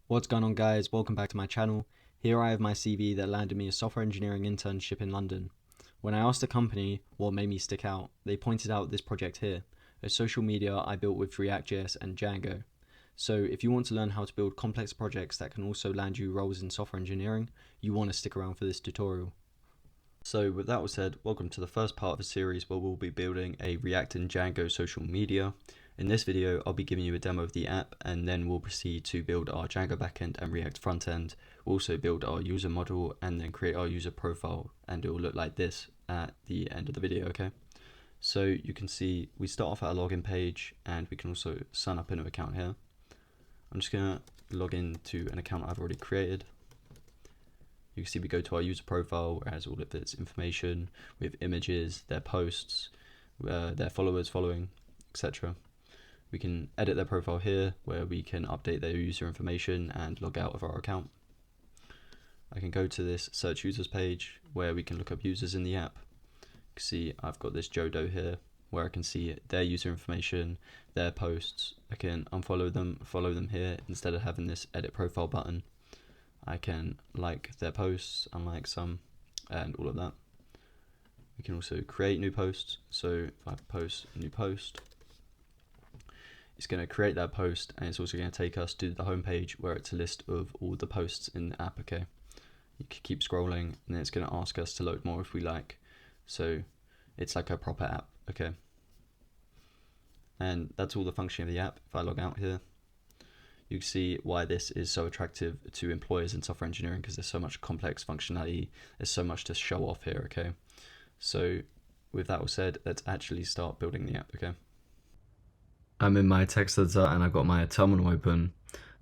What's going on, guys? Welcome back to my channel. Here I have my CV that landed me a software engineering internship in London. When I asked the company what made me stick out, they pointed out this project here, a social media I built with React.js and Django. So if you want to learn how to build complex projects that can also land you roles in software engineering, you want to stick around for this tutorial. So with that all said, welcome to the first part of a series where we'll be building a React and Django social media. In this video, I'll be giving you a demo of the app, and then we'll proceed to build our Django backend and React frontend. We'll also build our user model and then create our user profile, and it will look like this at the end of the video, okay? So you can see we start off at a login page, and we can also sign up a new account here. I'm just gonna log into an account I've already created. You can see we go to our user profile, where it has all of its information with images, their posts, their followers following, etc. We can edit their profile here, where we can update their user information and log out of our account. I can go to this search users page, where we can look up users in the app. You can see I've got this Jodo here, where I can see their user information, their posts. I can unfollow them, follow them here, instead of having this edit profile button. I can like their posts, unlike some, and all of that. We can also create new posts. So if I post a new post, it's going to create that post, and it's also going to take us to the home page where it's a list of all the posts in the app, okay? You can keep scrolling, and then it's going to ask us to load more if we like. So it's like a proper app, okay? And that's all the function of the app. If I log out here, you can see why this is so attractive to employers in software engineering, because there's so much complex functionality, there's so much to show off here, okay? So with that all said, let's actually start building the app, okay? I'm in my text editor and I've got my terminal open.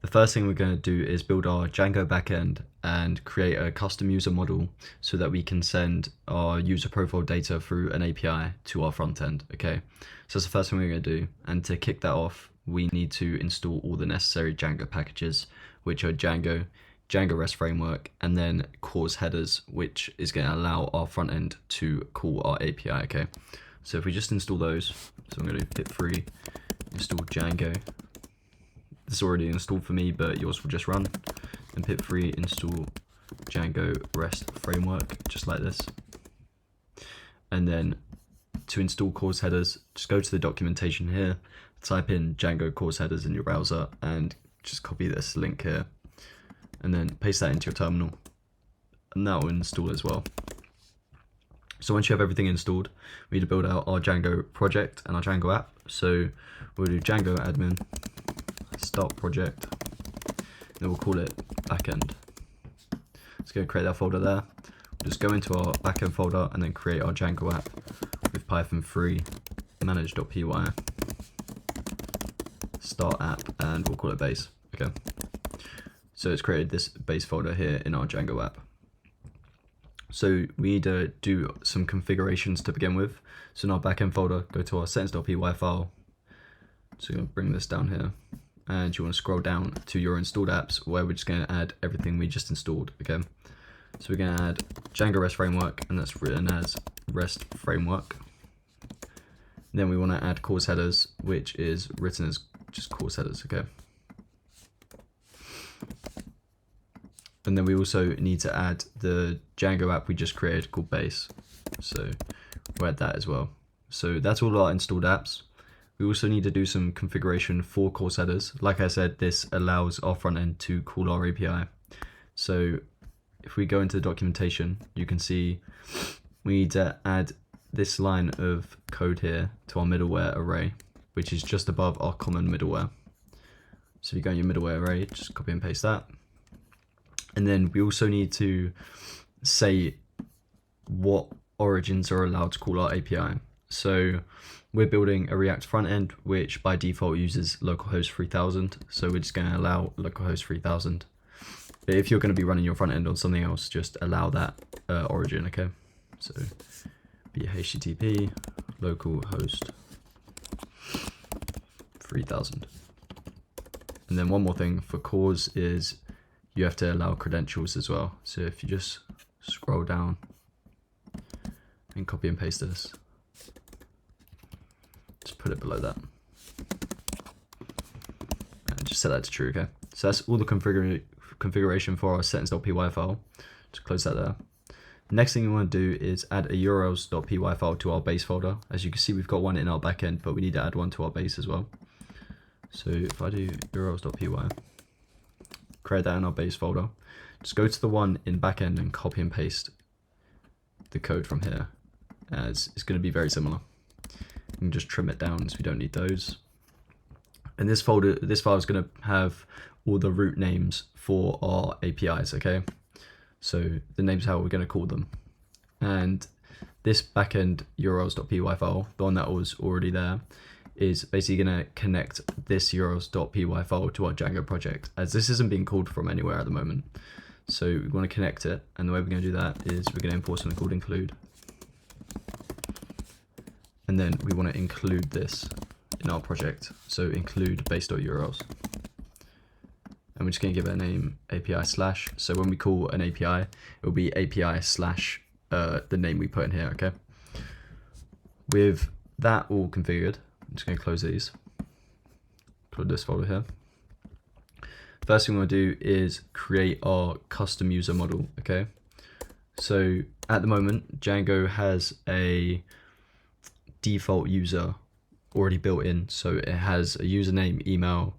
The first thing we're going to do is build our Django backend and create a custom user model so that we can send our user profile data through an API to our front end, okay? So that's the first thing we're going to do. And to kick that off, we need to install all the necessary Django packages, which are Django, Django REST framework, and then CORS headers, which is going to allow our front end to call our API, okay? So if we just install those, so I'm going to do pip3 install Django. This is already installed for me, but yours will just run. And pip3 install Django REST framework, just like this. And then to install CORS headers, just go to the documentation here, type in Django CORS headers in your browser, and just copy this link here, and then paste that into your terminal, and that will install as well. So once you have everything installed, we need to build out our Django project and our Django app. So we'll do Django admin, start project, and then we'll call it backend. Let's go create that folder there. We'll just go into our backend folder and then create our Django app with Python3 manage.py, start app, and we'll call it base, okay? So it's created this base folder here in our Django app. So we need to do some configurations to begin with. So in our backend folder, go to our settings.py file. So you're going to bring this down here, and you want to scroll down to your installed apps, where we're just going to add everything we just installed, okay? So we're going to add Django REST framework, and that's written as REST framework. Then we want to add CORS headers, which is written as just CORS headers, okay? And then we also need to add the Django app we just created called base. So we'll add that as well. So that's all our installed apps. We also need to do some configuration for CORS headers. Like I said, this allows our front end to call our API. So if we go into the documentation, you can see we need to add this line of code here to our middleware array, which is just above our common middleware. So if you go in your middleware array, just copy and paste that. And then we also need to say what origins are allowed to call our API. So we're building a React front end, which by default uses localhost 3000. So we're just going to allow localhost 3000. But if you're going to be running your front end on something else, just allow that origin, okay? So be HTTP localhost 3000. And then one more thing for CORS is you have to allow credentials as well. So if you just scroll down and copy and paste this, just put it below that. And just set that to true, okay? So that's all the configuration for our settings.py file. Just close that there. Next thing we want to do is add a urls.py file to our base folder. As you can see, we've got one in our backend, but we need to add one to our base as well. So if I do urls.py, create that in our base folder, just go to the one in backend and copy and paste the code from here, as it's going to be very similar. You can just trim it down so we don't need those. And this file is going to have all the root names for our APIs, okay? So the names how we're going to call them. And this backend urls.py file, the one that was already there, is basically going to connect this urls.py file to our Django project, as this isn't being called from anywhere at the moment. So we want to connect it, and the way we're going to do that is we're going to import something called include. And then we want to include this in our project. So include base.urls. And we're just going to give it a name API slash. So when we call an API, it will be API slash the name we put in here, okay? With that all configured, I'm just going to close these. Close this folder here. First thing we want to do is create our custom user model, okay? So at the moment, Django has a default user already built in. So it has a username, email,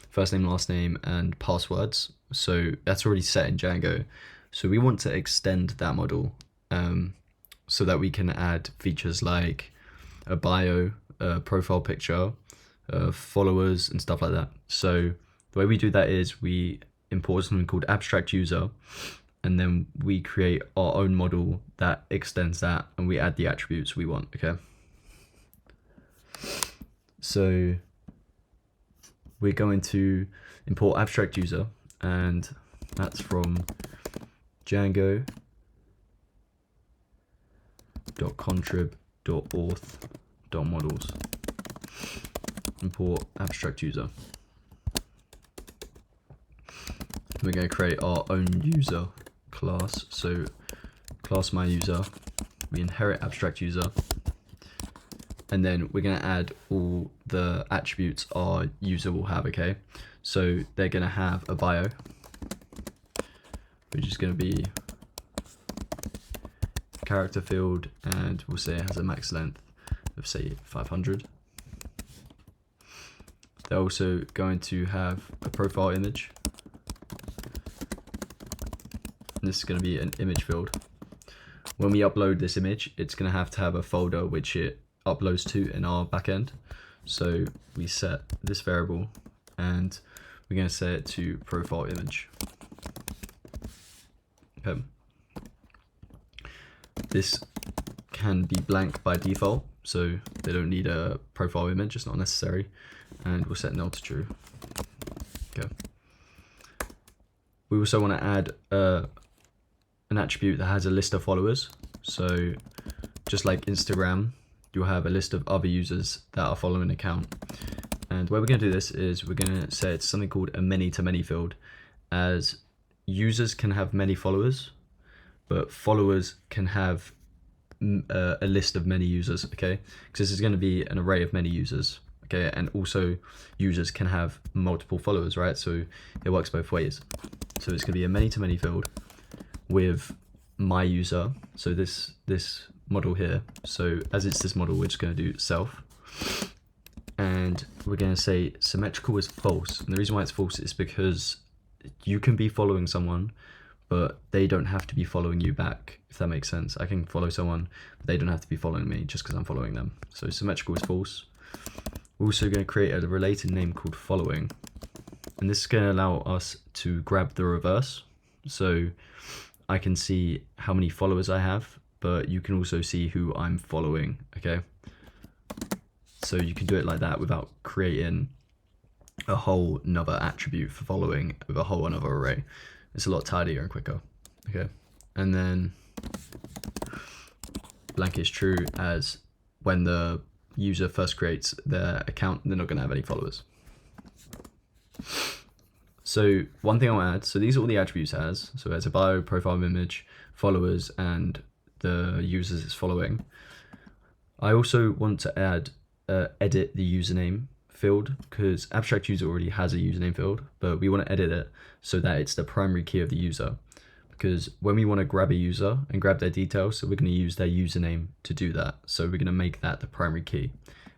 first name, last name, and passwords. So that's already set in Django. So we want to extend that model so that we can add features like a bio, a profile picture, followers, and stuff like that. So the way we do that is we import something called abstract user, and then we create our own model that extends that, and we add the attributes we want, okay? So we're going to import abstract user, and that's from django.contrib.auth.models. Import abstract user. We're going to create our own user class. So class my user, we inherit abstract user, and then we're going to add all the attributes our user will have, okay? So they're going to have a bio, which is going to be a character field, and we'll say it has a max length of, say, 500. They're also going to have a profile image. And this is going to be an image field. When we upload this image, it's going to have a folder which it uploads to in our backend. So we set this variable, and we're going to set it to profile image. Okay. This can be blank by default, so they don't need a profile image, it's not necessary. And we'll set null to true. Okay. We also want to add an attribute that has a list of followers. So just like Instagram, you'll have a list of other users that are following an account. And the way we're going to do this is we're going to set something called a many-to-many field, as users can have many followers, but followers can have a list of many users, okay? Because this is going to be an array of many users, okay? And also users can have multiple followers, right? So it works both ways. So it's going to be a many-to-many field with my user, so this model here. So as it's this model, we're just going to do self, and we're going to say symmetrical is false. And the reason why it's false is because you can be following someone, but they don't have to be following you back, if that makes sense. I can follow someone, but they don't have to be following me just because I'm following them. So symmetrical is false. We're also going to create a related name called following, and this is going to allow us to grab the reverse. So I can see how many followers I have, but you can also see who I'm following, okay? So you can do it like that without creating a whole another attribute for following with a whole another array. It's a lot tidier and quicker, okay? And then blank is true, as when the user first creates their account, they're not gonna have any followers. So one thing I'll add, so these are all the attributes it has. So it has a bio, profile image, followers, and the users it's following. I also want to add edit the username field because abstract user already has a username field, but we want to edit it so that it's the primary key of the user. Because when we want to grab a user and grab their details, so we're going to use their username to do that. So we're going to make that the primary key,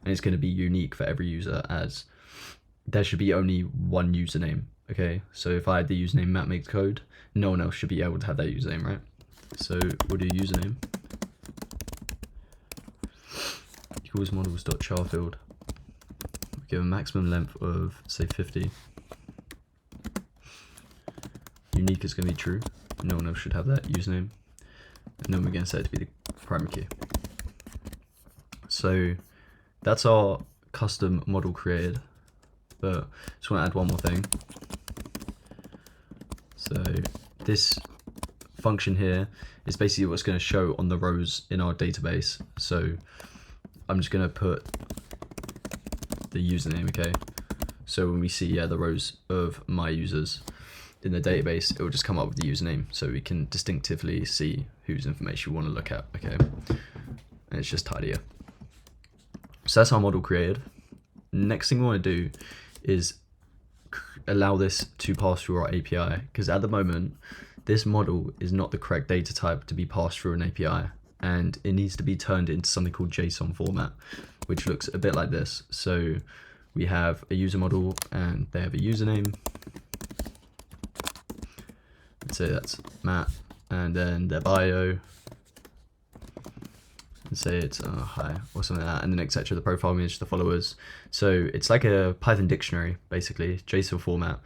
and it's going to be unique for every user, as there should be only one username. Okay, so if I had the username MattMakesCode, no one else should be able to have that username, right? So we'll do username equals models.char field. We give a maximum length of say 50. Unique is going to be true. No one else should have that username. And then we're going to set it to be the primary key. So that's our custom model created. But just want to add one more thing. So this function here is basically what's going to show on the rows in our database. So I'm just going to put the username, okay? So when we see the rows of my users in the database, it will just come up with the username, so we can distinctively see whose information we want to look at, okay? And it's just tidier. So that's our model created. Next thing we want to do is allow this to pass through our API, because at the moment, this model is not the correct data type to be passed through an API, and it needs to be turned into something called JSON format, which looks a bit like this. So we have a user model and they have a username. Let's say that's Matt, and then their bio, and say it's hi or something like that, and then etc. the profile image, the followers. So it's like a Python dictionary, basically, JSON format,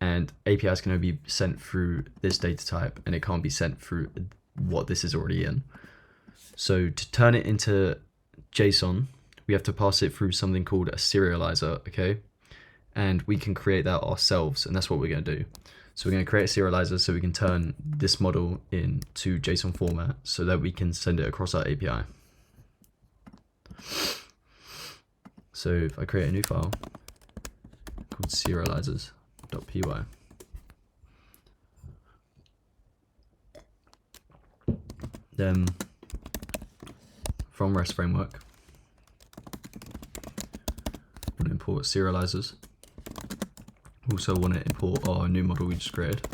and APIs can only be sent through this data type, and it can't be sent through what this is already in. So to turn it into JSON, we have to pass it through something called a serializer, okay? And we can create that ourselves, and that's what we're going to do. So we're going to create a serializer so we can turn this model into JSON format so that we can send it across our API. So if I create a new file called serializers.py, then from REST framework, we're going to import serializers. Also want to import our new model we just created.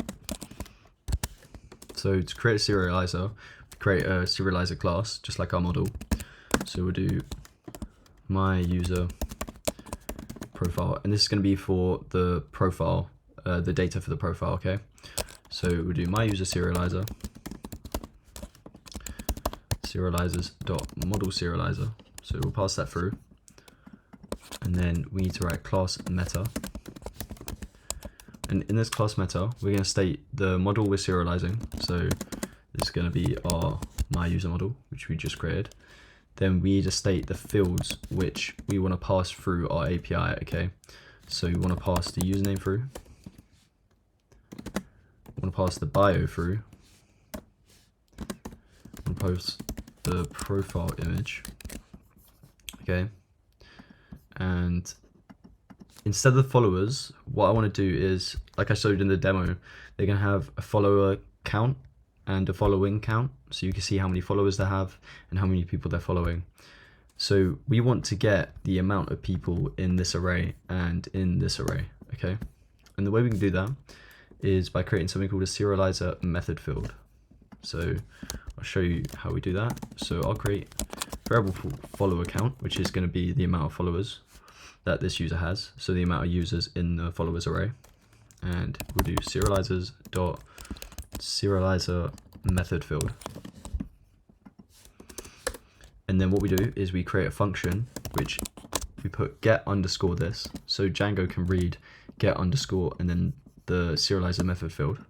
So to create a serializer, create a serializer class, just like our model. So we'll do my user profile, and this is going to be for the profile, the data for the profile, okay? So we'll do my user serializer, serializers.model serializer. So we'll pass that through, and then we need to write class meta. And in this class meta, we're going to state the model we're serializing. So this is going to be our my user model, which we just created. Then we need to state the fields which we want to pass through our API, okay? So we want to pass the username through. We want to pass the bio through. We want to pass the profile image, okay? And instead of the followers, what I want to do is, like I showed in the demo, they're going to have a follower count and a following count, so you can see how many followers they have and how many people they're following. So we want to get the amount of people in this array and in this array, okay? And the way we can do that is by creating something called a serializer method field. So I'll show you how we do that. So I'll create a variable follower count, which is going to be the amount of followers that this user has, so the amount of users in the followers array, and we'll do serializer method field. And then what we do is we create a function which we put get underscore this, so Django can read get underscore and then the serializer method field.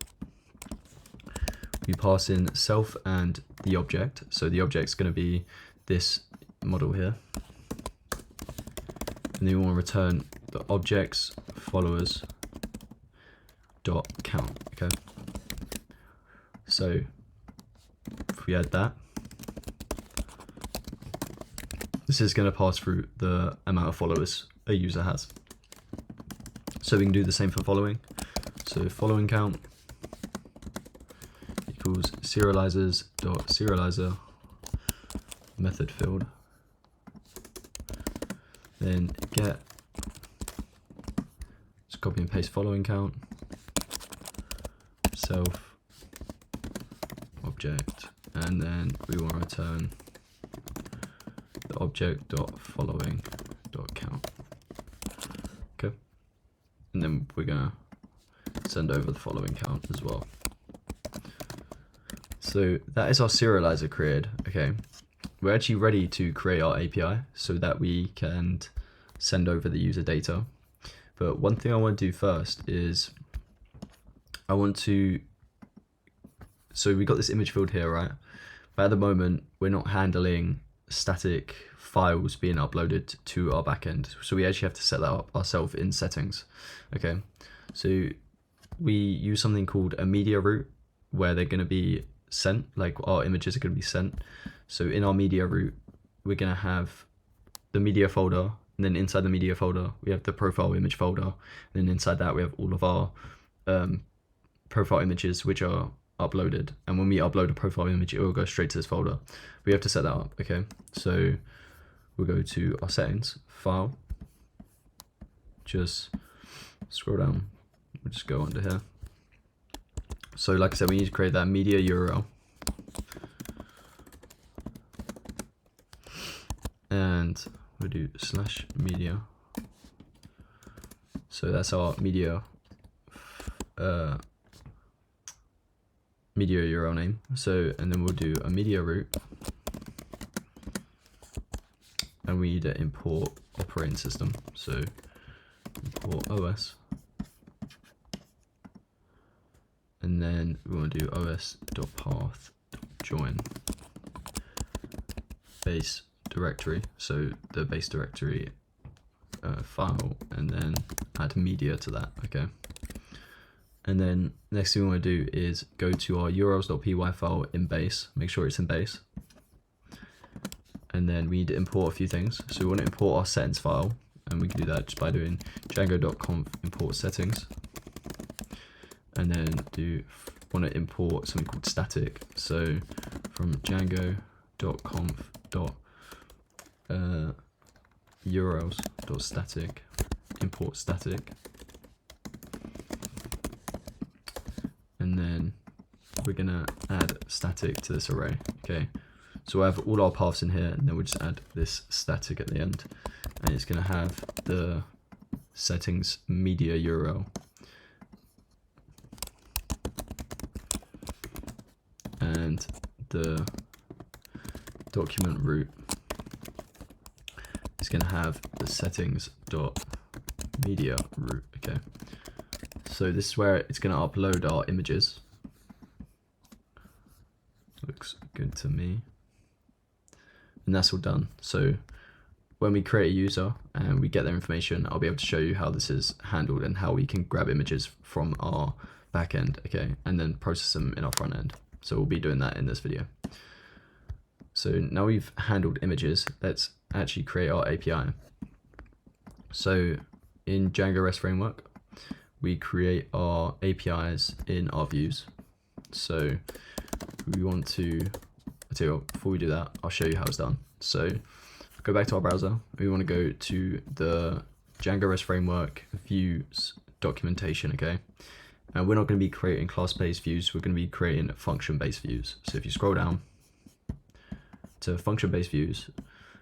We pass in self and the object, so the object's going to be this model here. And then we want to return the object's followers dot count, okay? So if we add that, this is going to pass through the amount of followers a user has. So we can do the same for following. So following count equals serializers dot serializer method field. Then get Just copy and paste following count, self, object, and then we want to return the object.following.count. Okay, and then we're gonna send over the following count as well. So that is our serializer created. Okay, we're actually ready to create our API so that we can send over the user data. But one thing I want to do first is so we got this image field here, right? But at the moment, we're not handling static files being uploaded to our backend. So we actually have to set that up ourselves in settings. Okay, so we use something called a media route where they're going to be sent, like our images are going to be sent. So in our media route, we're going to have the media folder, and then inside the media folder, we have the profile image folder. And then inside that, we have all of our profile images, which are uploaded. And when we upload a profile image, it will go straight to this folder. We have to set that up, okay? So we'll go to our settings, file, just scroll down. We'll just go under here. So like I said, we need to create that media URL. And we'll do /media. So that's our media URL name. So, and then we'll do a media route. And we need to import operating system. So import OS. And then we want to do os.path.join base directory, so the base directory file, and then add media to that. Okay, and then next thing we want to do is go to our urls.py file in base, make sure it's in base, and then we need to import a few things. So we want to import our settings file, and we can do that just by doing django.conf import settings, and then want to import something called static. So from django.conf urls.static import static, and then we're gonna add static to this array. Okay, so I have all our paths in here, and then we'll just add this static at the end, and it's gonna have the settings media URL and the document root is going to have the settings.media root. Okay, so this is where it's going to upload our images. Looks good to me. And that's all done. So when we create a user and we get their information, I'll be able to show you how this is handled and how we can grab images from our backend, okay, and then process them in our front end. So we'll be doing that in this video. So now we've handled images, let's actually create our API. So in Django REST framework, we create our APIs in our views. So we want to, before we do that, I'll show you how it's done. So go back to our browser. We want to go to the Django REST framework views documentation, okay? And we're not going to be creating class-based views, we're going to be creating function-based views. So if you scroll down to function-based views,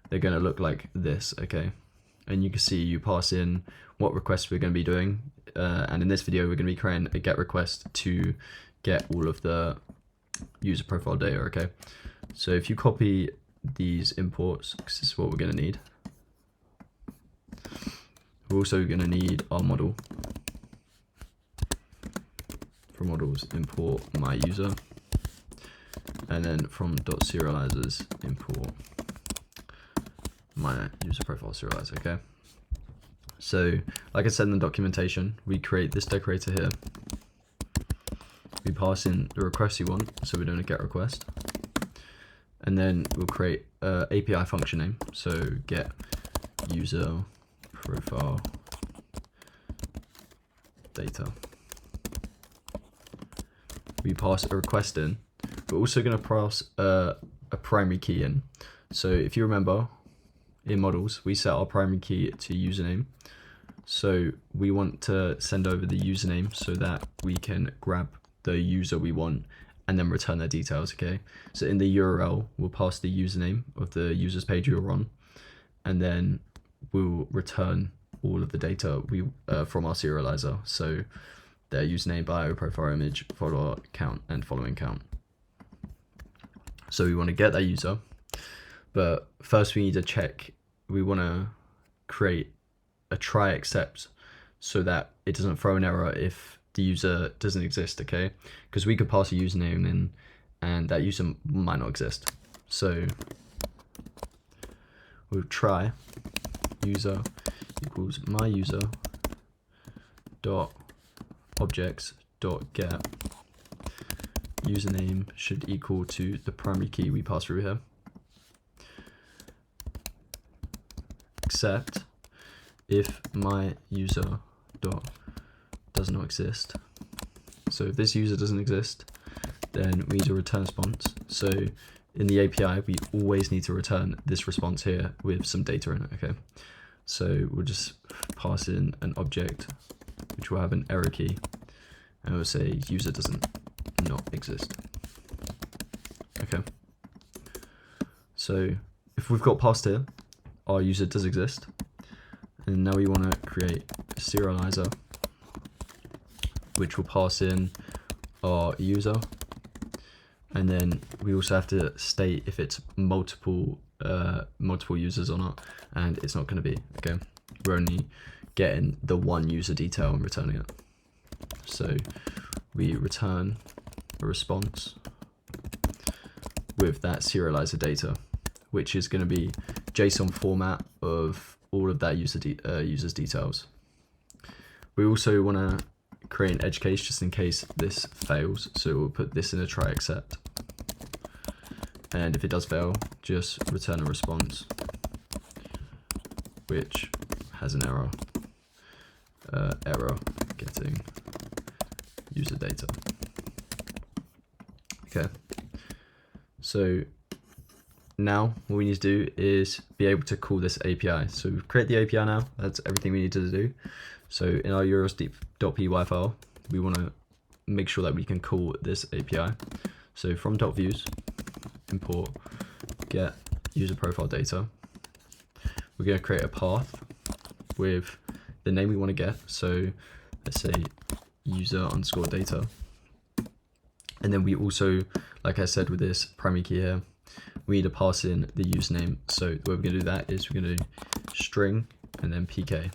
they're going to look like this, okay? And you can see you pass in what requests we're going to be doing. And in this video, we're going to be creating a GET request to get all of the user profile data, okay? So if you copy these imports, because this is what we're going to need. We're also going to need our model. From models, import my user, and then from .serializers, import my user profile serializer, okay? So, like I said in the documentation, we create this decorator here. We pass in the request you want, so we're doing a GET request. And then we'll create a API function name, so get user profile data. We pass a request in. We're also going to pass a primary key in. So if you remember, in models, we set our primary key to username. So we want to send over the username so that we can grab the user we want and then return their details, okay? So in the URL, we'll pass the username of the user's page you're on, and then we'll return all of the data from our serializer. So their username, bio, profile image, follower count, and following count. So we want to get that user, but first we need to check, we want to create a try except so that it doesn't throw an error if the user doesn't exist, okay? Because we could pass a username in and that user might not exist. So we'll try user equals my user dot objects dot get username should equal to the primary key we pass through here, except if my user dot does not exist. So if this user doesn't exist, then we need a return response. So in the API, we always need to return this response here with some data in it, okay? So we'll just pass in an object, which will have an error key, and we'll say user doesn't not exist. Okay. So if we've got passed here, our user does exist. And now we want to create a serializer, which will pass in our user. And then we also have to state if it's multiple users or not, and it's not going to be, okay? We're only getting the one user detail and returning it. So we return a response with that serializer data, which is going to be JSON format of all of that user's details. We also want to create an edge case just in case this fails. So we'll put this in a try except. And if it does fail, just return a response, which has an error. Error getting user data. Okay. So now what we need to do is be able to call this API. So we've created the API now. That's everything we need to do. So in our urls.py file, we want to make sure that we can call this API. So from .views, import get user profile data. We're going to create a path with the name we want to get. So let's say user underscore data. And then we also, like I said with this primary key here, we need to pass in the username. So the way we're going to do that is we're going to do string and then pk,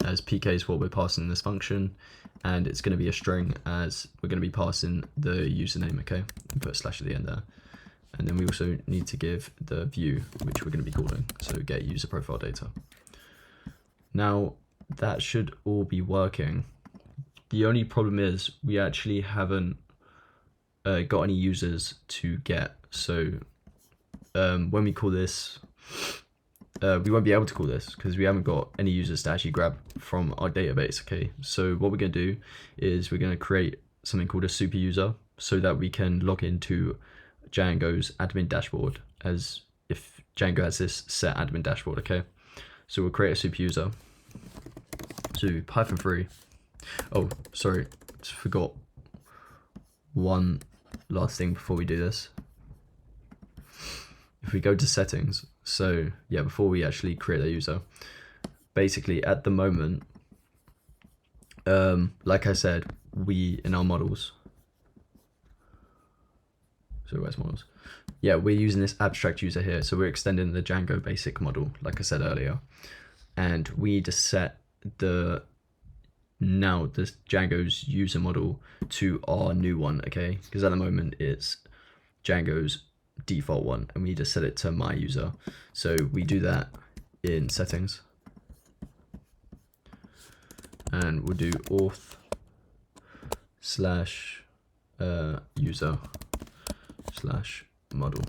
as pk is what we're passing in this function, and it's going to be a string as we're going to be passing the username, okay? And put a slash at the end there. And then we also need to give the view, which we're going to be calling, so get user profile data. Now that should all be working. The only problem is we actually haven't got any users to get. So when we call this, we won't be able to call this because we haven't got any users to actually grab from our database, okay? So what we're going to do is we're going to create something called a super user so that we can log into Django's admin dashboard as if Django has this set admin dashboard, okay? So we'll create a super user. So Python3. Oh, sorry, just forgot one last thing before we do this. If we go to settings, so yeah, before we actually create a user, basically at the moment, like I said, we in our models, so where's models? Yeah, we're using this abstract user here. So we're extending the Django basic model, like I said earlier, and we need to set the this Django's user model to our new one, okay? Because at the moment it's Django's default one, and we need to set it to my user. So we do that in settings, and we'll do auth slash user slash model,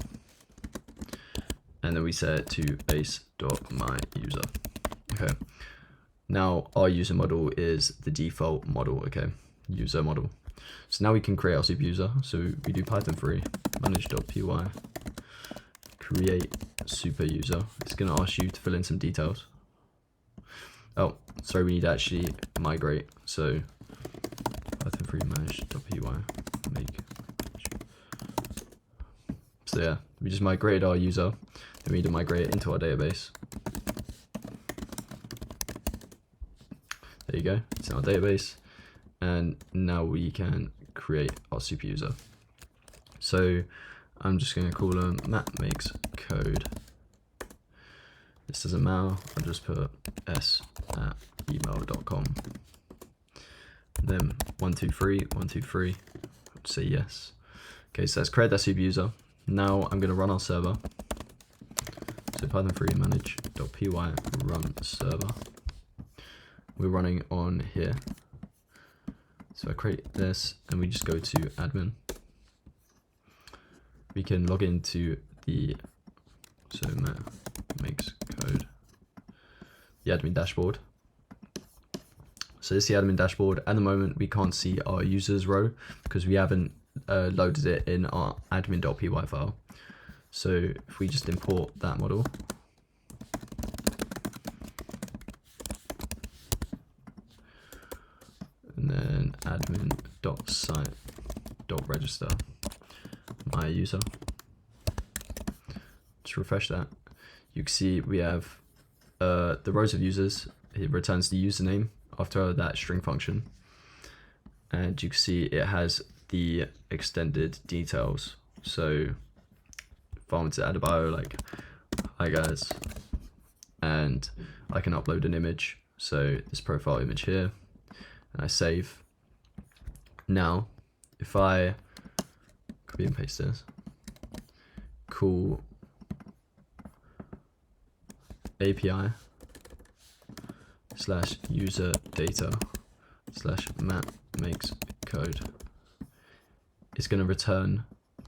and then we set it to base.myuser. Okay. Now our user model is the default model, okay, user model. So now we can create our super user. So we do Python3 manage.py create super user. It's going to ask you to fill in some details. Oh, sorry, we need to actually migrate. So Python 3 manage.py make. So yeah, we just migrated our user. Then we need to migrate it into our database. There you go, it's in our database. And now we can create our super user. So I'm just going to call them MattMakesCode. This doesn't matter, I'll just put s@email.com. Then 123, say yes. Okay, so let's create that super user. Now I'm going to run our server. So Python 3 manage.py run server. We're running on here. So I create this and we just go to admin. We can log into the MattMakesCode, the admin dashboard. So this is the admin dashboard. At the moment, we can't see our users row because we haven't loaded it in our admin.py file. So if we just import that model, and then admin.site.register my user, just refresh that, you can see we have the rows of users. It returns the username after that string function, and you can see it has the extended details. So if I want to add a bio like, hi guys, and I can upload an image, so this profile image here, and I save. Now if I copy and paste this, call API /user data /MattMakesCode, it's going to return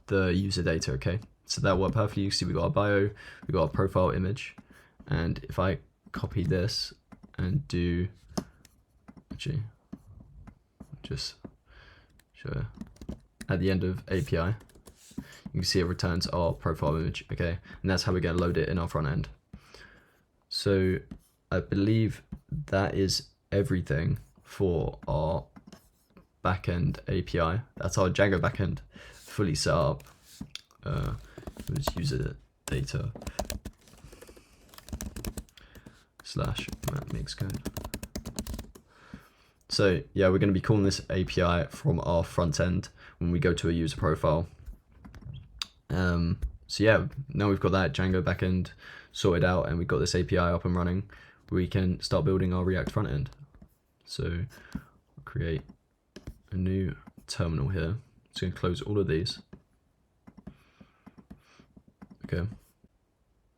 the user data. Okay, so that worked perfectly. You can see we got our bio, we got our profile image, and if I copy this and do, actually just show at the end of API, you can see it returns our profile image. Okay, and that's how we're going to load it in our front end. So I believe that is everything for our backend API. That's our Django backend fully set up. Let's user data /MattMakesCode. So yeah, we're going to be calling this API from our front end when we go to a user profile. So yeah, now we've got that Django backend sorted out and we've got this API up and running, we can start building our React front end. So I'll create a new terminal here. It's going to close all of these. Okay.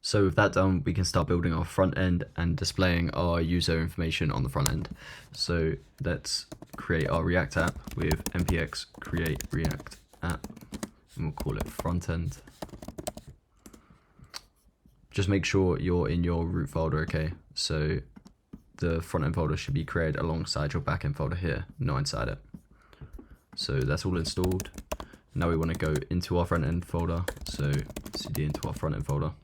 So with that done, we can start building our front end and displaying our user information on the front end. So let's create our React app with npx create React app, and we'll call it front end. Just make sure you're in your root folder, okay? So the front end folder should be created alongside your backend folder here, not inside it. So that's all installed. Now we want to go into our front end folder. So cd into our front end folder.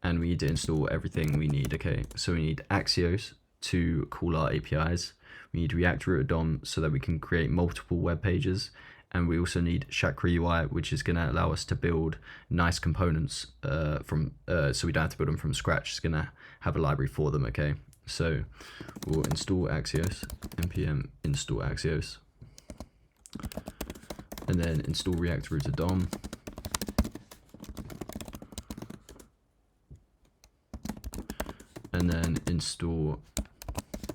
And we need to install everything we need, okay? So we need Axios to call our APIs. We need React Router DOM so that we can create multiple web pages. And we also need Chakra UI, which is going to allow us to build nice components so we don't have to build them from scratch. It's going to have a library for them, okay? So we'll install Axios, npm install Axios, and then install React Router DOM. And then install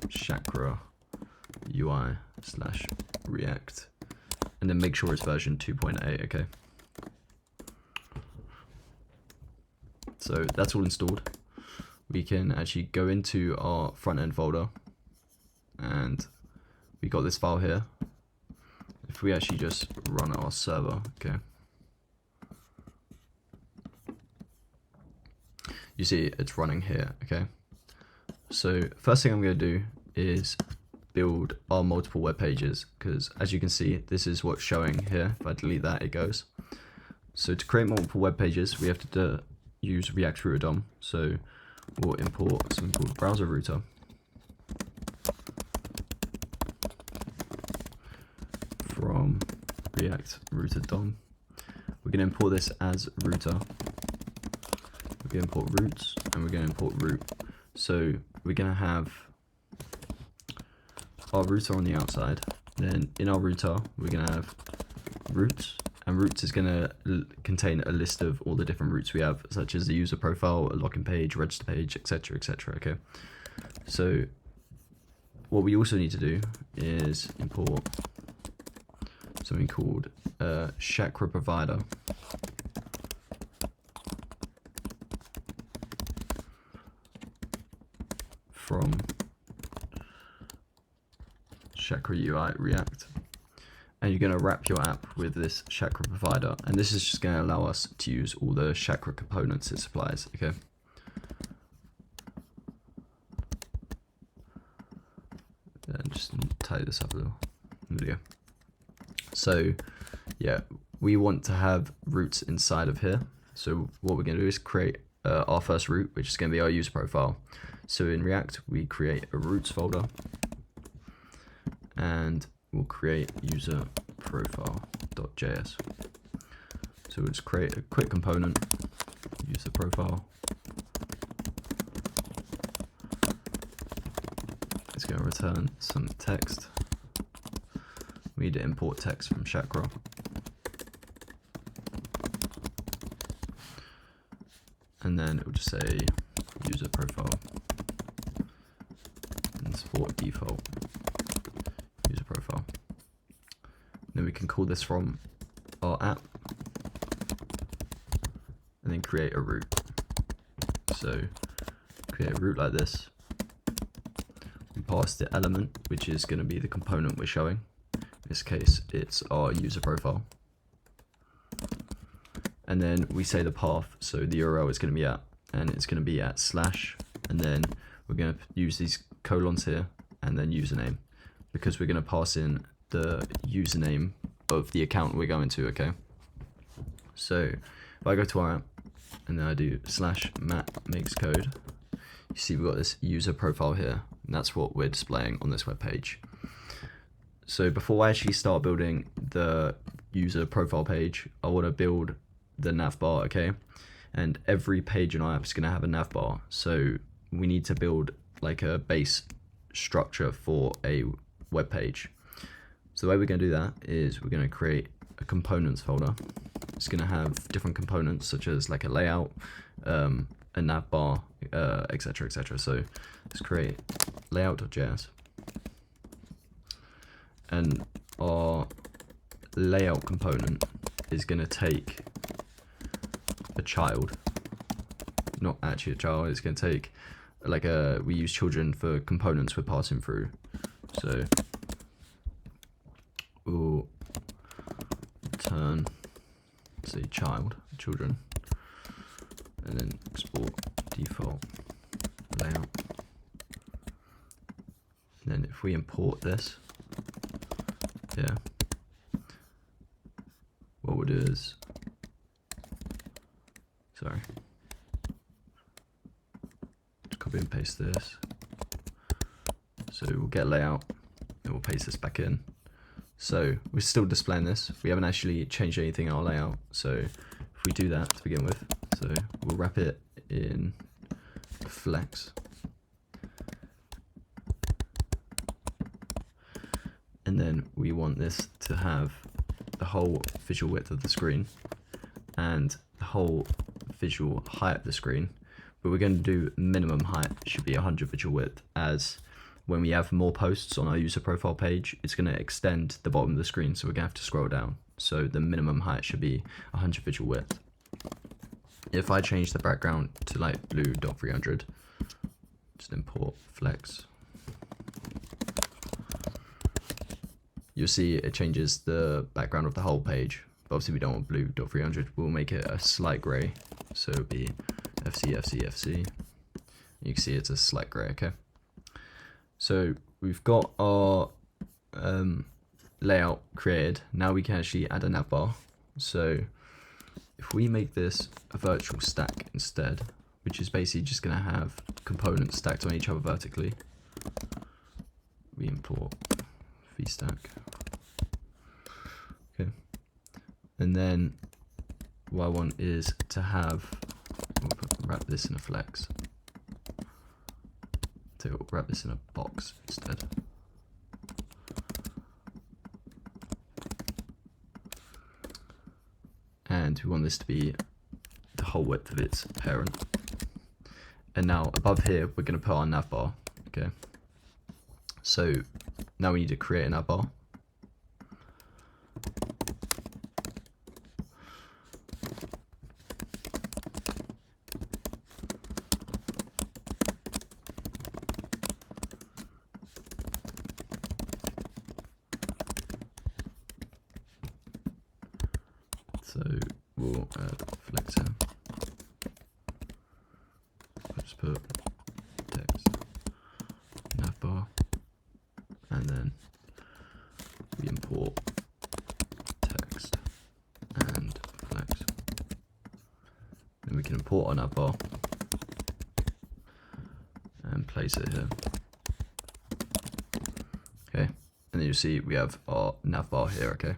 Chakra UI /React. And then make sure it's version 2.8, okay? So that's all installed. We can actually go into our front end folder and we got this file here. If we actually just run our server, okay? You see it's running here, okay? So first thing I'm going to do is build our multiple web pages, because as you can see, this is what's showing here. If I delete that, it goes. So to create multiple web pages, we have to use React Router DOM. So we'll import something called browser router. React router DOM. We're going to import this as router. We're going to import roots, and we're going to import root. So we're going to have our router on the outside. Then in our router, we're going to have roots, and roots is going to contain a list of all the different roots we have, such as the user profile, a login page, register page, etc., etc. Okay. So what we also need to do is import something called chakra provider. From Chakra UI React, and you're going to wrap your app with this chakra provider, and this is just going to allow us to use all the chakra components it supplies. Okay. And just tidy this up a little. There we go. So yeah, we want to have roots inside of here. So what we're going to do is create our first root, which is going to be our user profile. So in React, we create a roots folder, and we'll create user profile.js. So we'll just create a quick component, user profile. It's going to return some text. We need to import text from Chakra. And then it will just say user profile. Support default user profile. Then we can call this from our app, and then create a root. So create a root like this. We pass the element, which is going to be the component we're showing. In this case, it's our user profile. And then we say the path, so the URL is going to be at, and it's going to be at /, and then we're going to use these colons here, and then username, because we're going to pass in the username of the account we're going to. Okay. So if I go to our app, and then I do /MattMakesCode, you see we've got this user profile here, and that's what we're displaying on this web page. So before I actually start building the user profile page, I want to build the navbar. Okay. And every page in our app is going to have a navbar, so we need to build like a base structure for a web page. So the way we're going to do that is we're going to create a components folder. It's going to have different components such as like a layout, a navbar, etc., etc. So let's create layout.js, and our layout component is going to take a child, not actually a child. It's going to take like we use children for components we're passing through. So we'll return, say, children, and then export default layout. And then if we import this, yeah, what we'll do is, sorry, copy and paste this. So we'll get layout, and we'll paste this back in. So we're still displaying this. We haven't actually changed anything in our layout. So if we do that to begin with, so we'll wrap it in flex. And then we want this to have the whole visual width of the screen and the whole visual height of the screen. But we're going to do minimum height should be 100 visual width, as when we have more posts on our user profile page, it's going to extend the bottom of the screen, so we're going to have to scroll down. So the minimum height should be 100 visual width. If I change the background to like blue.300, just import flex, you'll see it changes the background of the whole page. But obviously we don't want blue.300, we'll make it a slight gray, so it'll be FC. You can see it's a slight gray. Okay, so we've got our layout created. Now we can actually add a navbar. So if we make this a virtual stack instead, which is basically just going to have components stacked on each other vertically, we import vstack. Okay, And then what I want is to have, wrap this in a flex. So we'll wrap this in a box instead. And we want this to be the whole width of its parent. And now above here, we're going to put our navbar. Okay. So now we need to create a navbar. So we'll add flex in. I'll just put text navbar, and then we import text and flex. Then we can import our navbar and place it here. Okay, and then you see we have our navbar here. Okay.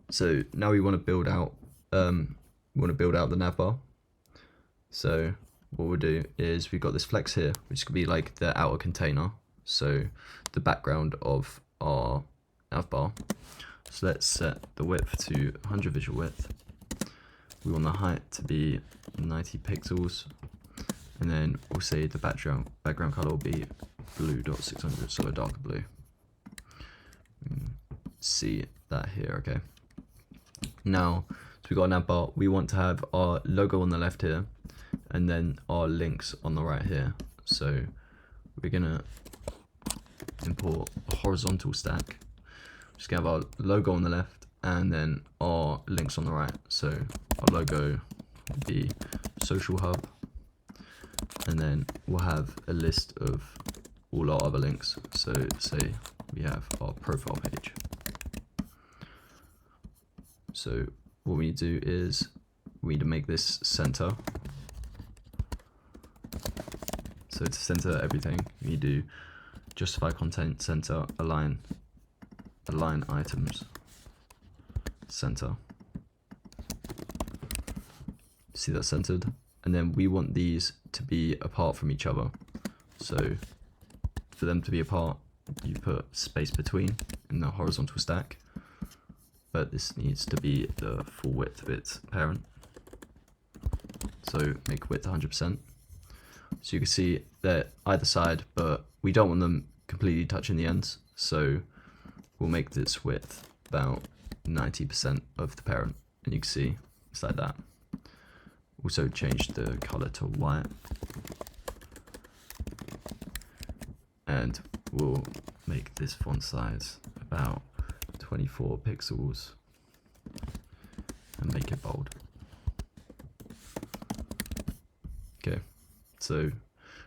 So now we want to build out the navbar. So what we'll do is we've got this flex here, which could be like the outer container, so the background of our navbar. So let's set the width to 100 visual width. We want the height to be 90 pixels, and then we'll say the background color will be blue.600, so a darker blue. See that here, okay. Now, so we got a navbar. We want to have our logo on the left here, and then our links on the right here. So we're gonna import a horizontal stack. Just gonna have our logo on the left, and then our links on the right. So our logo will be social hub, and then we'll have a list of all our other links. So say we have our profile page. So what we need to do is we need to make this center. So to center everything, we need to justify content center, align items center. See that centered? And then we want these to be apart from each other. So for them to be apart, you put space between in the horizontal stack. But this needs to be the full width of its parent. So make width 100%. So you can see they're either side, but we don't want them completely touching the ends. So we'll make this width about 90% of the parent. And you can see it's like that. Also change the color to white. And we'll make this font size about 24 pixels and make it bold. Okay, so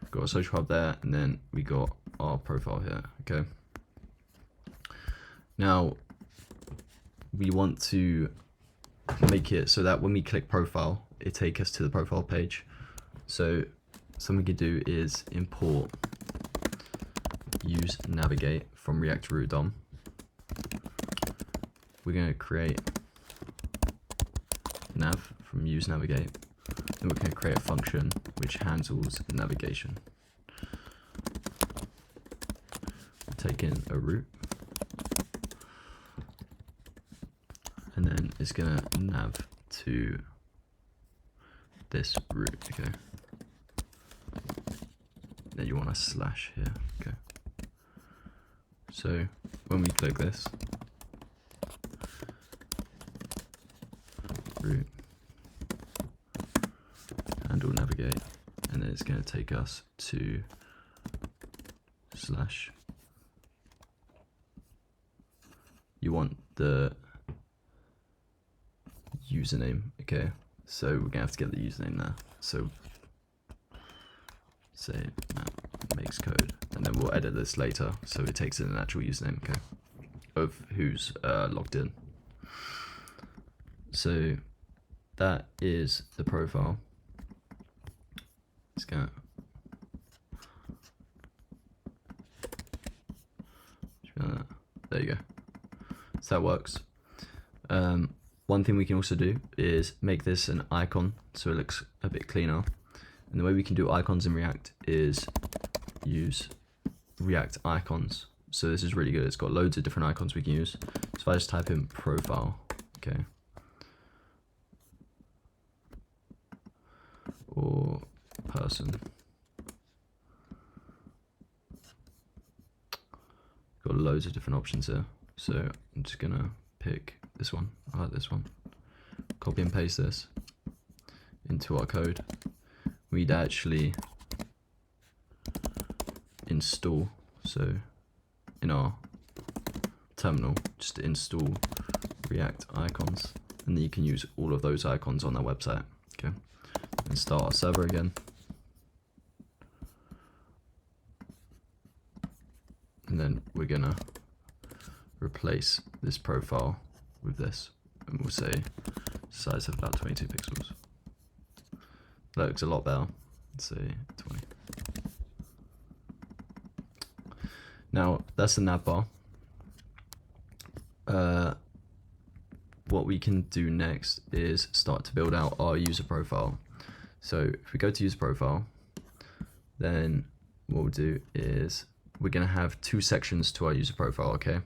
we've got a social hub there, and then we got our profile here. Okay, now we want to make it so that when we click profile, it takes us to the profile page. So something we could do is import use navigate from React Root DOM. We're going to create nav from use navigate. Then we're going to create a function which handles navigation. Take in a route, and then it's going to nav to this route. Okay. Then you want a slash here. Okay. So when we click this, route, handle navigate, and then it's going to take us to slash. You want the username, okay? So we're gonna have to get the username there. So say MattMakesCode, and then we'll edit this later so it takes in an actual username, okay, of who's logged in. So that is the profile. It's gonna there you go. So that works. One thing we can also do is make this an icon so it looks a bit cleaner. And the way we can do icons in React is use React icons. So this is really good. It's got loads of different icons we can use. So if I just type in profile, okay, or person, got loads of different options here. So I'm just gonna pick this one. I like this one. Copy and paste this into our code. We'd actually install, so in our terminal, just install React icons, and then you can use all of those icons on our website. Okay, and start our server again. And then we're gonna replace this profile with this, and we'll say size of about 22 pixels. That looks a lot better. Let's say 20. Now that's the Navbar. What we can do next is start to build out our user profile. So if we go to user profile, then what we'll do is we're going to have two sections to our user profile. Okay,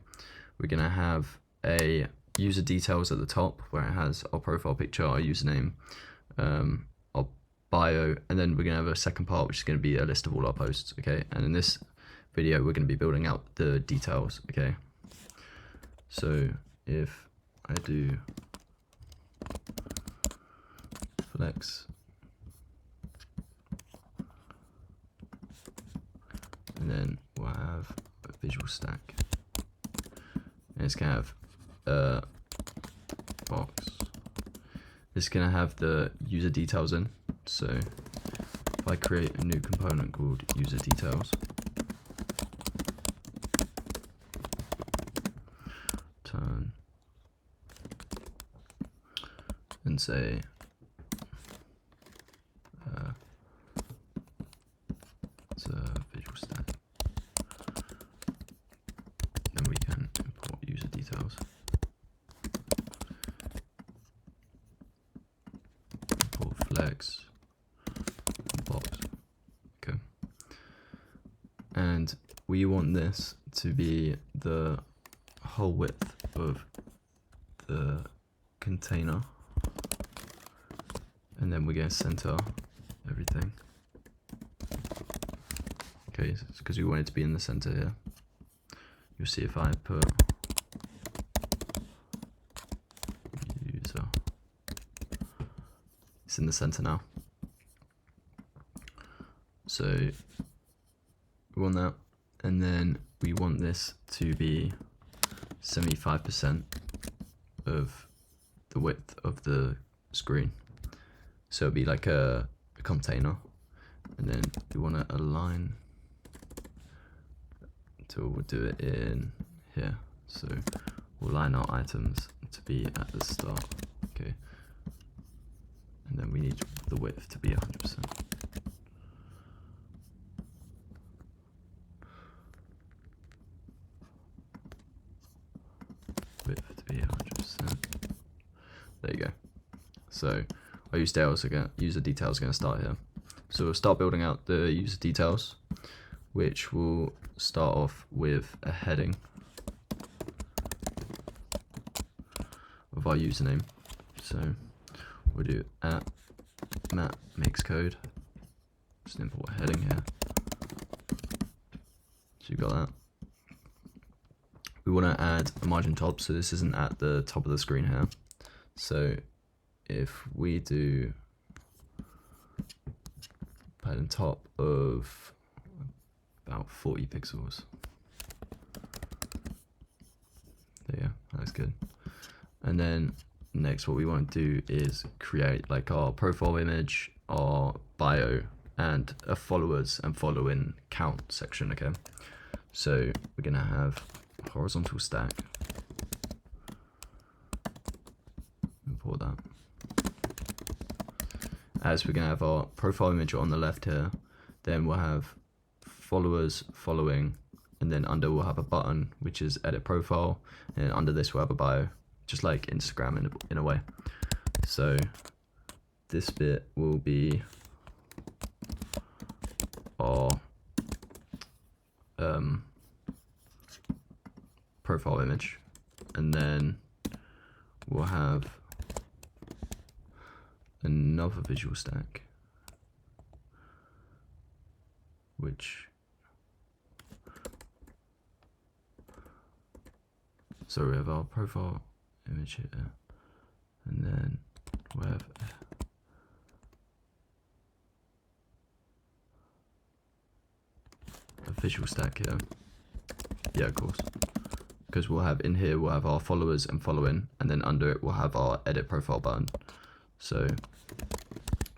we're going to have a user details at the top where it has our profile picture, our username, our bio, and then we're going to have a second part which is going to be a list of all our posts. Okay, and in this video we're going to be building out the details. Okay, so if I do flex, and then we'll have a visual stack, and it's going to have a box. It's going to have the user details in. So if I create a new component called user details, turn and say it's a visual stack, then we can import user details, import flex, box. Okay, and we want this to be the whole width of the container, and then we're going to center everything. Okay, it's because we want it to be in the center here. You'll see if I put user, it's in the center now. So we want that, and then we want this to be 75% of the width of the screen. So it'll be like a container, and then we want to align. So we'll do it in here. So we'll line our items to be at the start. Okay, and then we need the width to be 100%. Width to be 100%. There you go. So our user details are going to start here. So we'll start building out the user details, which will start off with a heading of our username. So we'll do @MattMakesCode. Just import a heading here. So you've got that. We want to add a margin top, so this isn't at the top of the screen here. So if we do padding top of about 40 pixels, there you go, that's good. And then next what we want to do is create like our profile image, our bio, and a followers and following count section. Okay, so we're gonna have a horizontal stack, import that. As we're going to have our profile image on the left here, then we'll have followers, following, and then under we'll have a button which is edit profile, and then under this we'll have a bio. just like Instagram in a way. So this bit will be our profile image, and then we'll have another visual stack, so we have our profile image here, and then we'll have a visual stack here. Yeah, of course. Because we'll have in here, we'll have our followers and following, and then under it we'll have our edit profile button. So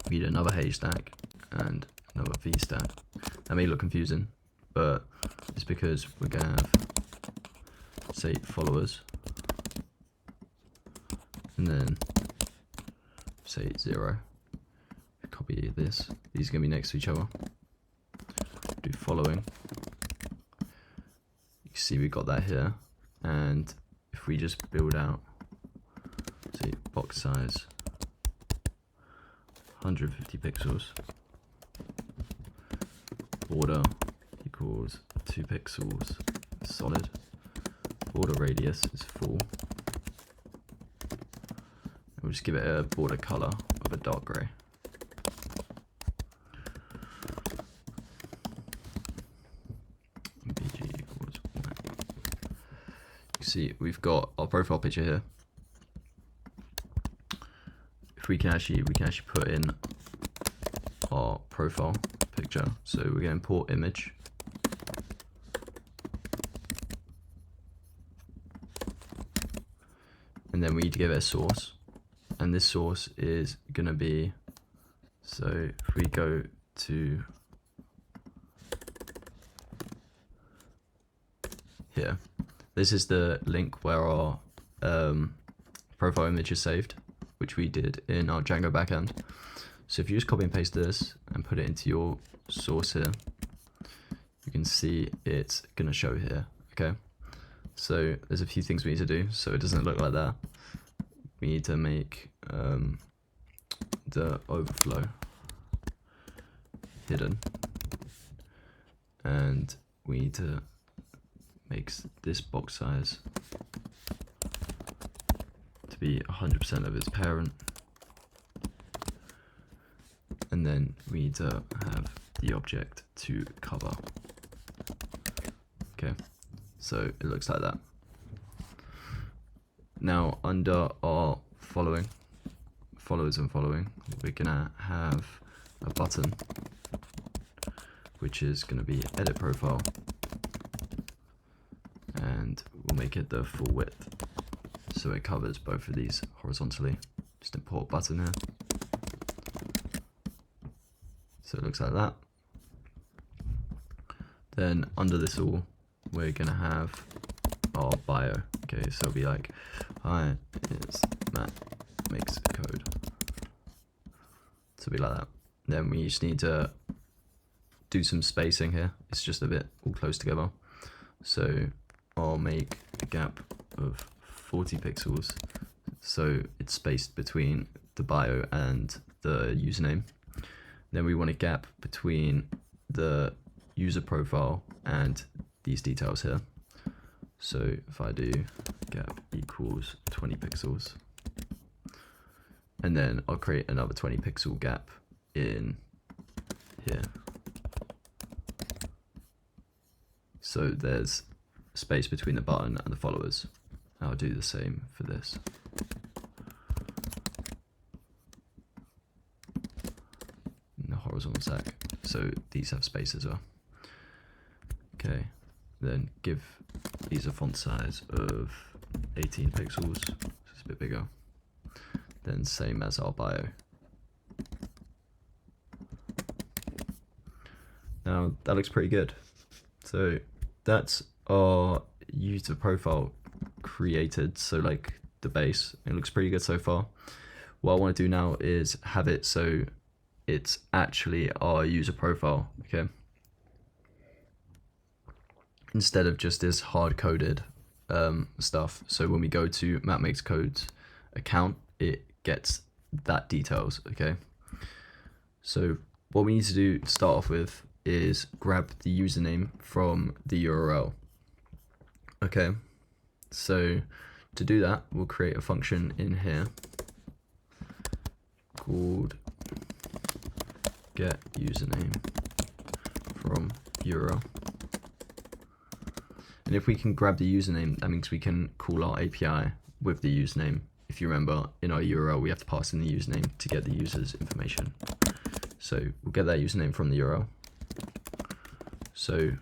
we need another H stack and another V stack. That may look confusing, but it's because we're gonna have, say, followers, and then say 0. Copy this. These are gonna be next to each other. Do following. You see we got that here, and if we just build out, say, box size 150 pixels, border equals 2 pixels solid, border radius is 4, and we'll just give it a border color of a dark gray. See, we've got our profile picture here. If we can actually put in our profile picture. So we're going to import image, and then we need to give it a source, and this source is going to be, so if we go to here, this is the link where our profile image is saved, which we did in our Django backend. So if you just copy and paste this and put it into your source here, you can see it's going to show here. Okay, so there's a few things we need to do so it doesn't look like that. We need to make the overflow hidden, and we need to make this box size to be 100% of its parent, and then we need to have the object to cover. Okay, so it looks like that. Now under our followers and following, we're gonna have a button which is gonna be edit profile, and we'll make it the full width so it covers both of these horizontally. Just import button here. So it looks like that. Then under this all, we're gonna have our bio. Okay, so it'll be like, hi, it's MattMakesCode. So it'll be like that. Then we just need to do some spacing here. It's just a bit all close together. So I'll make a gap of 40 pixels so it's spaced between the bio and the username. Then we want a gap between the user profile and these details here. So if I do gap equals 20 pixels, and then I'll create another 20 pixel gap in here. So there's space between the button and the followers. I'll do the same for this. In the horizontal stack, so these have space as well. Okay, then give these a font size of 18 pixels, so it's a bit bigger. Then same as our bio. Now that looks pretty good. So that's our user profile created, so like the base. It looks pretty good so far. What I want to do now is have it so it's actually our user profile, okay? Instead of just this hard-coded stuff. So when we go to MattMakesCode's account, it gets that details, okay? So what we need to do to start off with is grab the username from the URL. Okay, so to do that, we'll create a function in here called get username from URL. And if we can grab the username, that means we can call our API with the username. If you remember, in our URL, we have to pass in the username to get the user's information. So we'll get that username from the URL. So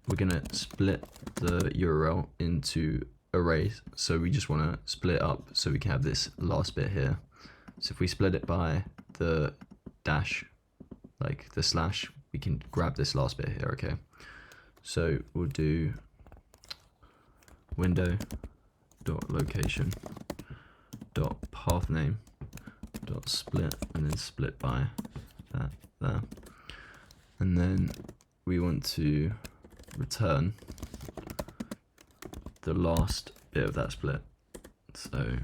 we're gonna split the URL into arrays. So we just wanna split it up so we can have this last bit here. So if we split it by the dash, like the slash, we can grab this last bit here, okay? So we'll do window.location.pathname.split and then split by that there. And then we want to return the last bit of that split. So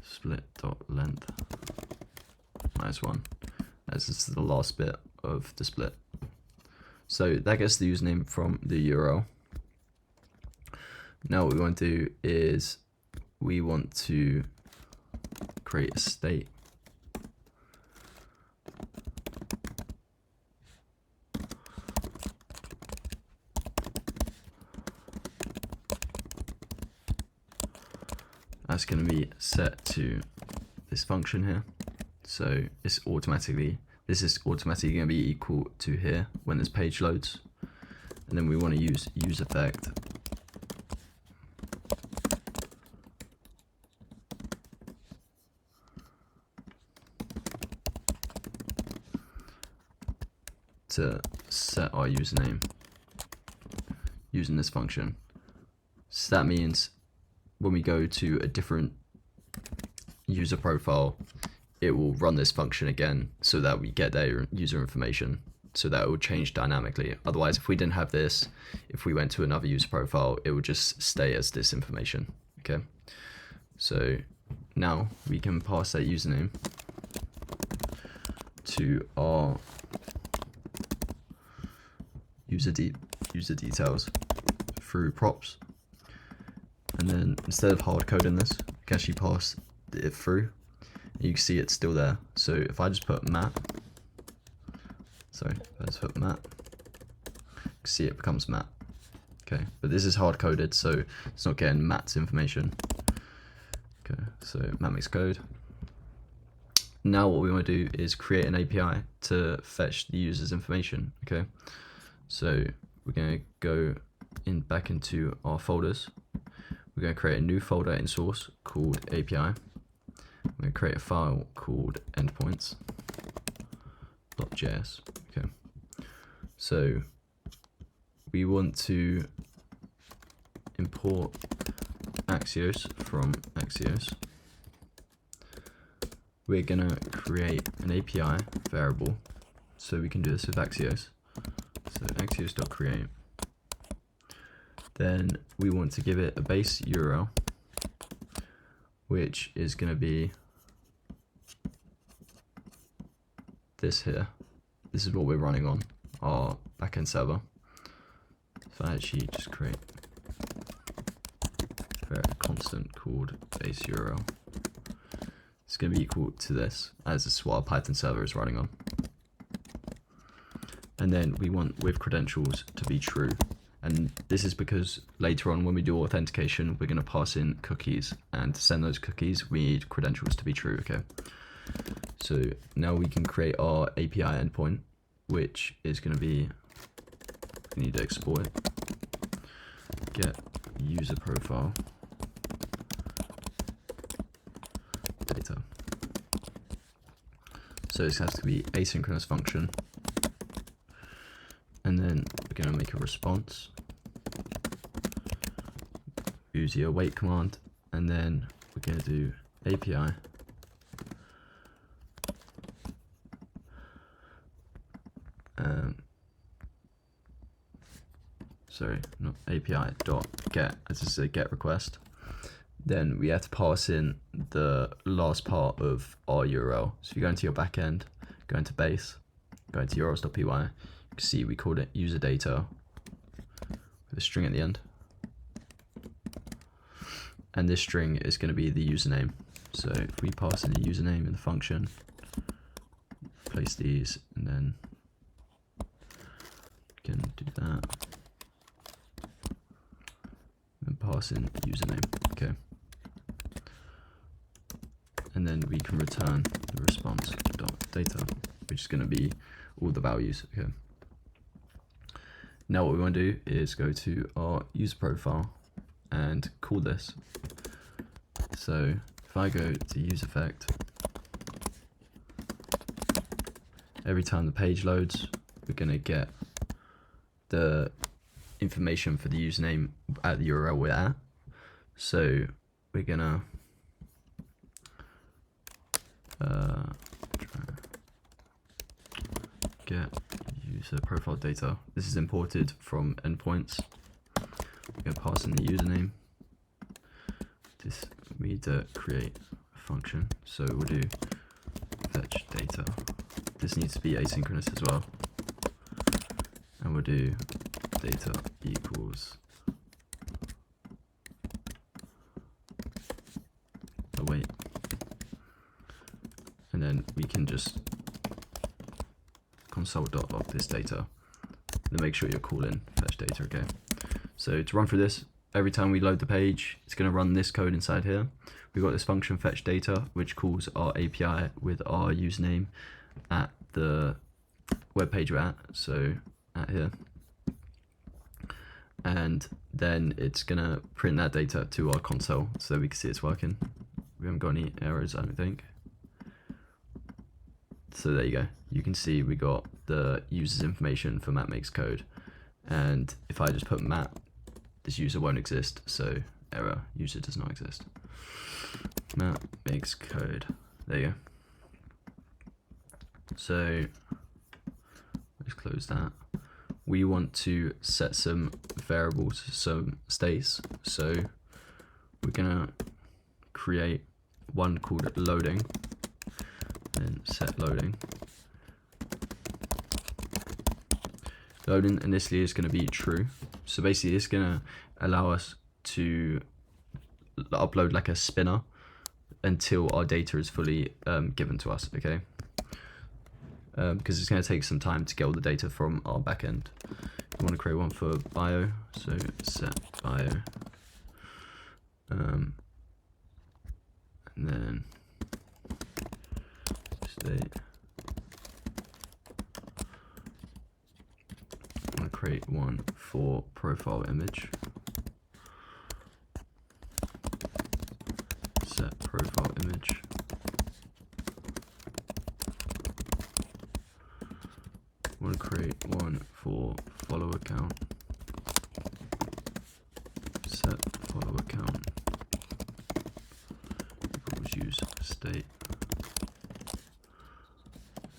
split.length -1, as this is the last bit of the split. So that gets the username from the URL. Now what we want to do is we want to create a state. That's going to be set to this function here. So this is automatically going to be equal to here when this page loads. And then we want to use useEffect to set our username using this function. So that means when we go to a different user profile, it will run this function again so that we get their user information, so that it will change dynamically. Otherwise, if we didn't have this, if we went to another user profile, it would just stay as this information, okay? So now we can pass that username to our user details through props. And then instead of hard coding this, we can actually pass it through. And you can see it's still there. So if I just put Matt, you can see it becomes Matt. Okay, but this is hard coded, so it's not getting Matt's information. Okay, so MattMakesCode. Now what we want to do is create an API to fetch the user's information. Okay, so we're going to go back into our folders. We're going to create a new folder in source called API. We're going to create a file called endpoints.js. Okay, so we want to import Axios from Axios. We're going to create an API variable, so we can do this with Axios. So axios.create. Then we want to give it a base URL, which is going to be this here. This is what we're running on our backend server. So I actually just create a constant called base URL. It's going to be equal to this, as this is what our Python server is running on. And then we want with credentials to be true. And this is because later on when we do authentication, we're going to pass in cookies, and to send those cookies, we need credentials to be true, okay? So now we can create our API endpoint, which is going to be, we need to export it, get user profile data. So this has to be asynchronous function. And then we're going to make a response, use the await command, and then we're going to do API sorry, not API dot get, as this is a get request. Then we have to pass in the last part of our URL. So if you go into your backend, go into base, go into urls.py, you can see we called it user data with a string at the end. And this string is going to be the username. So if we pass in the username in the function, place these, and then we can do that. And pass in the username. Okay. And then we can return the response data, which is going to be all the values. Okay. Now what we want to do is go to our user profile and call this. So if I go to use effect, every time the page loads, we're going to get the information for the username at the URL we're at. So we're going to get user profile data. This is imported from endpoints. We're going to pass in the username. This, we need to create a function, so we'll do fetch data. This needs to be asynchronous as well, and we'll do data equals await, and then we can just console.log this data, and make sure you're calling fetch data. Okay, so to run through this, every time we load the page, it's going to run this code inside here. We've got this function fetch data, which calls our API with our username at the web page we're at, so at here. And then it's going to print that data to our console so we can see it's working. We haven't got any errors, I don't think. So there you go. You can see we got the user's information for MattMakesCode. And if I just put Matt, this user won't exist, so error, user does not exist. MattMakesCode, there you go. So let's close that. We want to set some variables, some states. So we're gonna create one called loading, and set loading. Loading initially is going to be true. So basically it's going to allow us to upload like a spinner until our data is fully given to us, okay? Because it's going to take some time to get all the data from our backend. We want to create one for bio, so set bio. And then state. I'm going to create one for profile image. Set profile image. I want to create one for follow account. Set follow account equals use state.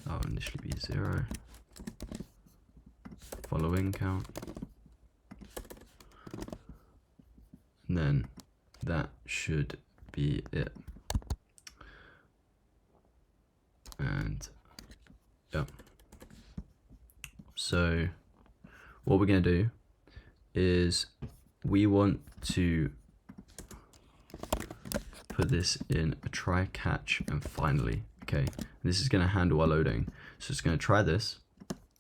That will initially be 0. Following count. And then that should be it. And yeah. So what we're going to do is we want to put this in a try, catch, and finally. Okay, this is going to handle our loading. So it's going to try this,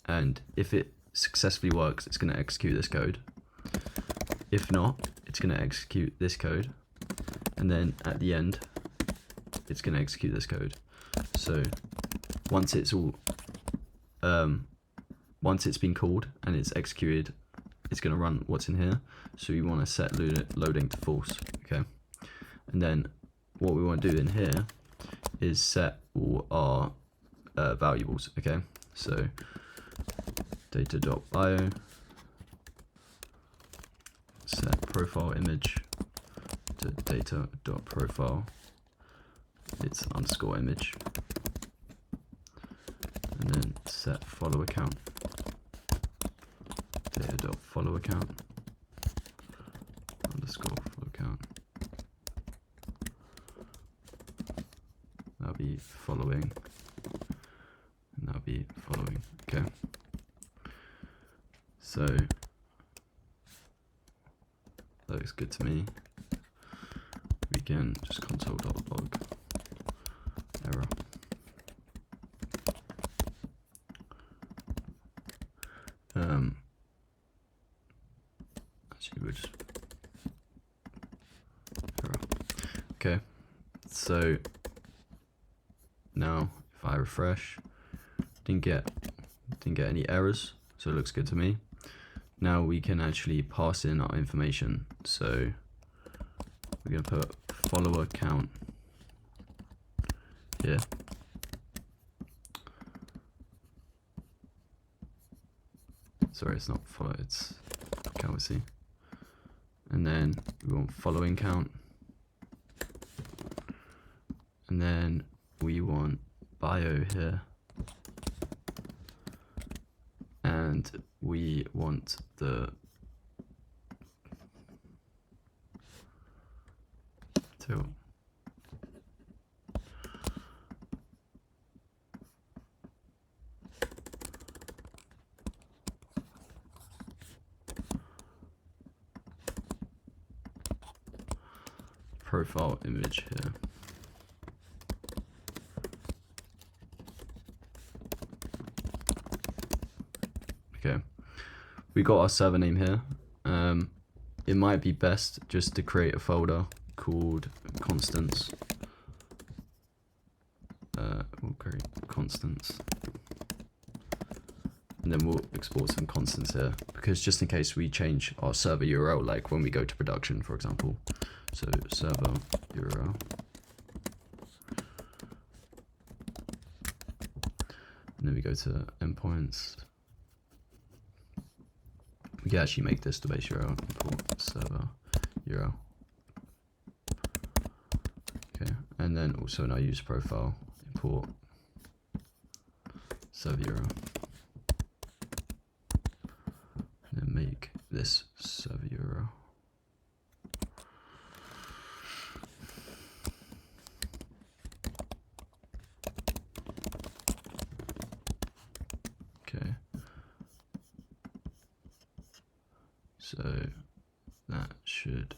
and if it successfully works, it's going to execute this code. If not, it's going to execute this code, and then at the end, it's going to execute this code. So once it's all, once it's been called and it's executed, it's going to run what's in here. So you want to set loading to false, okay? And then what we want to do in here is set all our valuables, okay? So data.bio, set profile image to data.profile, it's underscore image, and then set follow account, data.follow account, be following, and that'll be following. Okay. So that looks good to me. We can just console.log error. Actually, we'll just error. Okay. So now if I refresh, didn't get any errors, so it looks good to me. Now we can actually pass in our information. So we're going to put follower count here. Sorry, it's not follow, it's count, see. And then we want following count. And then we want bio here. And we want the tilt. Profile image here. Okay, we got our server name here. It might be best just to create a folder called constants. We'll create constants, and then we'll export some constants here, because just in case we change our server URL, like when we go to production, for example. So server URL. And then we go to endpoints. We can actually make this the base URL, import server URL. Okay, and then also in our user profile, import server URL. And then make this server URL. Okay. So that should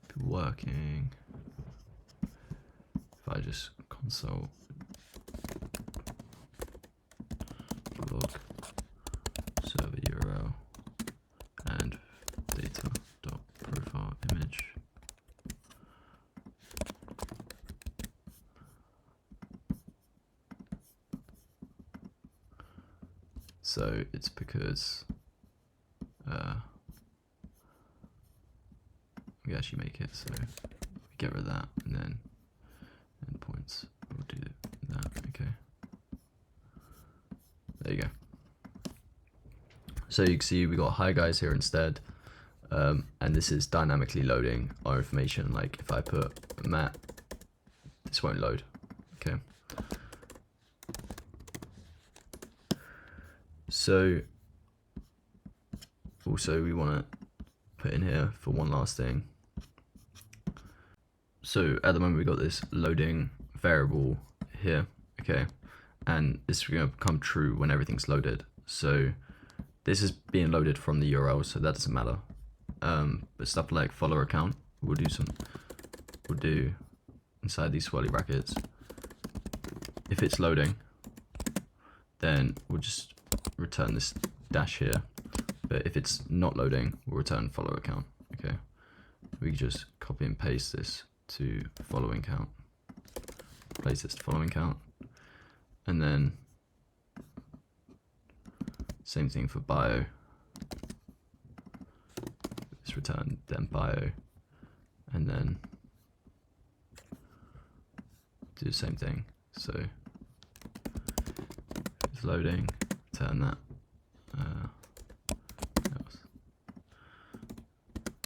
be working. If I just console log server URL and data.profile image. So it's because we actually make it so we get rid of that, and then endpoints, we'll do that. Okay, there you go. So you can see we got hi guys here instead, and this is dynamically loading our information. Like if I put Matt, this won't load. Okay. So also we want to put in here for one last thing. So at the moment we got this loading variable here, okay, and this is going to become true when everything's loaded. So this is being loaded from the URL, so that doesn't matter. But stuff like follower account, we'll do inside these swirly brackets. If it's loading, then we'll just return this dash here, but if it's not loading, we'll return follower account. Okay, we can just copy and paste this to following count, place this to following count, and then same thing for bio. Let's return then bio, and then do the same thing. So it's loading, return that.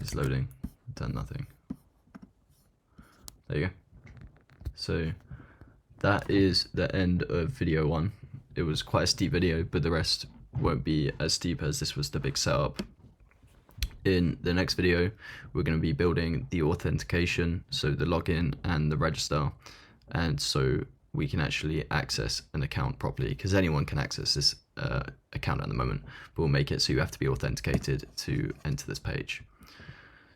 It's loading, return nothing. There you go. So that is the end of video 1. It was quite a steep video, but the rest won't be as steep as this was the big setup. In the next video, we're going to be building the authentication, so the login and the register, and so we can actually access an account properly, because anyone can access this account at the moment, but we'll make it so you have to be authenticated to enter this page.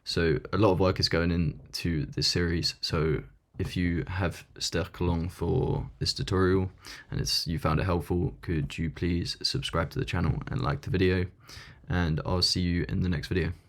So a lot of work is going into this series, so if you have stuck along for this tutorial and you found it helpful, could you please subscribe to the channel and like the video, and I'll see you in the next video.